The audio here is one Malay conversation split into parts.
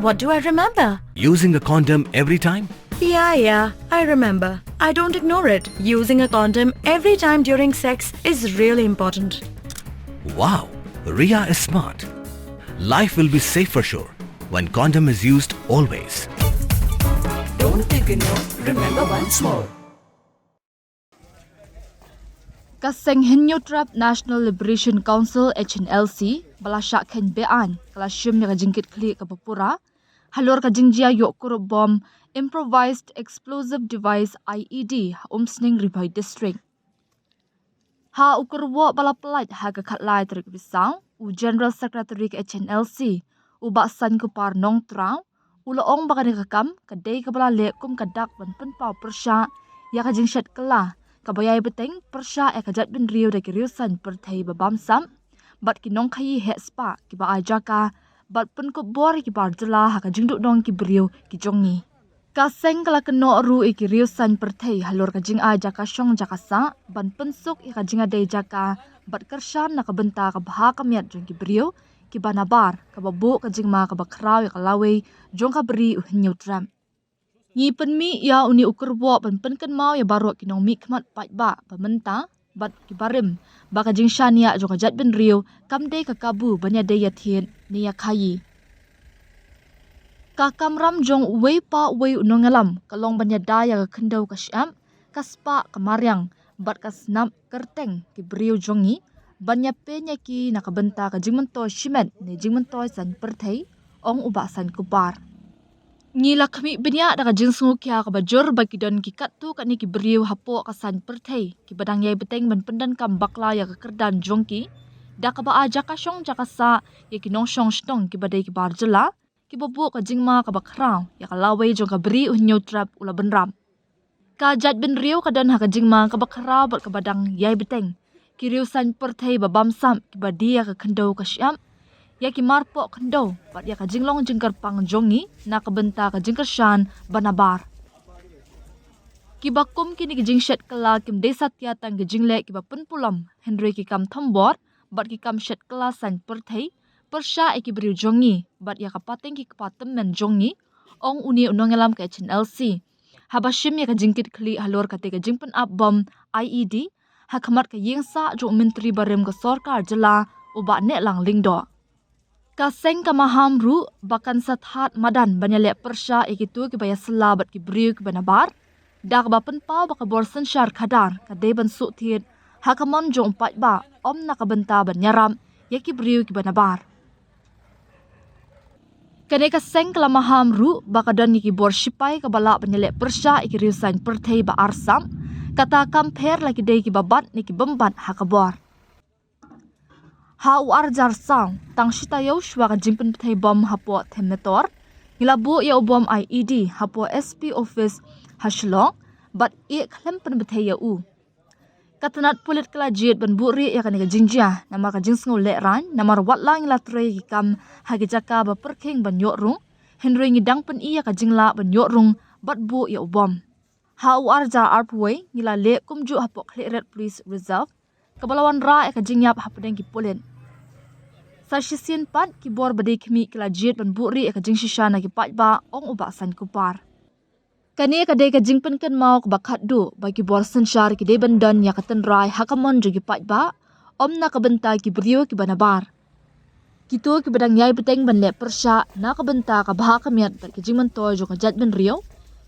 What do I remember? Using a condom every time? Yeah, I remember. I don't ignore it. Using a condom every time during sex is really important. Wow, Ria is smart. Life will be safe for sure when condom is used always. Don't ignore, remember once more. Kaseng Hinyo Trap National Liberation Council HNLC balasyak ken bean kalashim ya jingkit kli kapapura halor ka jingjia yok kur bom improvised explosive device IED umsning Ribai district ha ukurwo balapalait ha ka khatlai trik bisang u General Secretary ka HNLC u baksan ku par nong trau u loong bakani kakam kadai kabala le kum kadak ban penpau persya ya ka jingshat kala kabayay beteng persya ekajat bin riew da kiriusan pyrthei babam sam bat kinong khayi he spa ki ba ajaka bat pun ko bor ki bar jala ha ka jingdu dong ki briu ki jongi ka seng kala keno ru ki riusan pyrthei halor ka jing ajaka shong jakasa ban pensuk ka jinga dei jaka bat kershan na ka benta ka bha ka miat jong ki briu ki banabar ka babu ka jingma ka bakraw ka lawe jong ka bri new tram Ngi penmi ya uni ukurwo penken mau ya baru kinong mikmat pat ba pementa bat ki barim ba ka jingshan ya jong jat ben riew kamde ka kabu banya de ya thien ni ya khayi ka kamram jong wei pa wei unongalam kalong banya da ya ka khendau ka syam ka spa ka maryang bat ka snap kerteng ki briu jongi banya penya ki nakabenta ka jingmento shimet ni jingmento san pyrthei ong ubasan kupar Ngi lakmi benya daga jinsungu kya ka bajur bagi don ki katu ka ni ki briu hapo ka san pyrthei ki badang yai beteng ban pendan kam bakla ya ka kerdan jongki da ka ba aja ka shong jaka sa ya ki nong shong stong ki badai ki barjela ki bobu ka jingma ka bakrau ya ka lawe jong ka bri unyo trap ula benram ka jat ben riu ka don ha ka jingma ka bakrau bat ka badang yai beteng ki riu san pyrthei babam sam ki badia ka khendau ka syam ya ki marpo kendo pat ya ka jinglong jingkar pang jongi na kabenta ka jingkar shan banabar ki bakum kini ki jingshet kala kim desa tiatang ki jingle ki bapun pulam Henry ki kam thombor bat ki kam shet kala san pyrthei persya ki briu jongi bat ya ka pateng ki patem men jongi ong uni unongelam ka HNLC habashim ya ka jingkit khli halor ka te ka jingpen up bom IED ha khamat ka yengsa jo myntri barim ka sarkar jala uba ne lang lingdo Kaseng ka maham ru bakan sathat madan banyale persya ikitu ki baya Syllad ki briu ki banabar dak ba penpau baka borsen syar khadar ka deban su thiet hakamon jong pat ba om nakabenta banyaram ya ki briu ki banabar kane kaseng kala maham ru baka dan ki bor sipai ka bala banyale persya ikiriusan pyrthei ba arsam kata kamper lagi dei ki babat ni ki bembat hakabor Ha arjar sang tang shita yo shwa ka jingpen pthei bom hapo themmetor ngilabu ya bom IED hapo SP office hashlong but e khlem pen pthei ya u katanat pulit kala jet ban buri ya kan ka jingjia nama ka jingsngo le ran namar watlang la trei ki kam ha ki jaka ba perkheng ban yo rung Henry ngidang pen iya ka jingla ban yo rung bat bu ya bom ha arjar arpway ngila le kumju hapo cleared police reserve Kabalawan ra ka jingyap hapadeng ki pulen. Sa shisien pat ki bor bade kmi kila jet ban buri ka jingshisha na ki pat ba ong ubasan kupar. Kani ka de ka jingpen kan mau ka bakhat du ba ki bor sanshar ki de bandan ya katan rai hakamon jo ki pat ba om na ka benta ki briu ki banabar. Kito ki badang yai beteng ban le persya na ka benta ka bha ka miat ba ki jingman to jo ka jat ban riu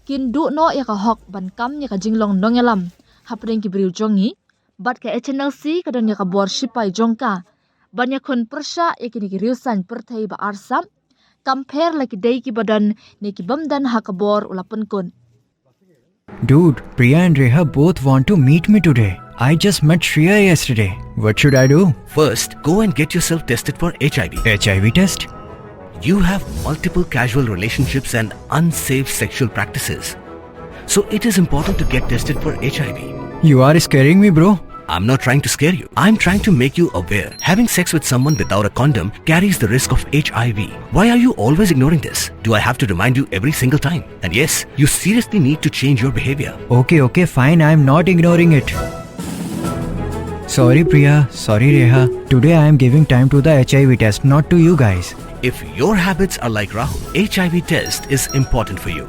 kin du no ya ka hok ban kam ya ka jinglong nongelam hapadeng ki briu jongi Bat ka HNLC kadon ya kabor sipai jongka. Banyak kon persya ikini kiriusan pyrthei ba arsam. Compare laki day ki badan ni ki bamdan hakabor ulapan kon. Dude, Priya and Reha both want to meet me today. I just met Shreya yesterday. What should I do? First, go and get yourself tested for HIV. HIV test? You have multiple casual relationships and unsafe sexual practices. So it is important to get tested for HIV. You are scaring me, bro. I'm not trying to scare you. I'm trying to make you aware. Having sex with someone without a condom carries the risk of HIV. Why are you always ignoring this? Do I have to remind you every single time? And yes, you seriously need to change your behavior. Okay, fine. I'm not ignoring it. Sorry Priya, sorry Reha. Today I am giving time to the HIV test, not to you guys. If your habits are like Rahul, HIV test is important for you.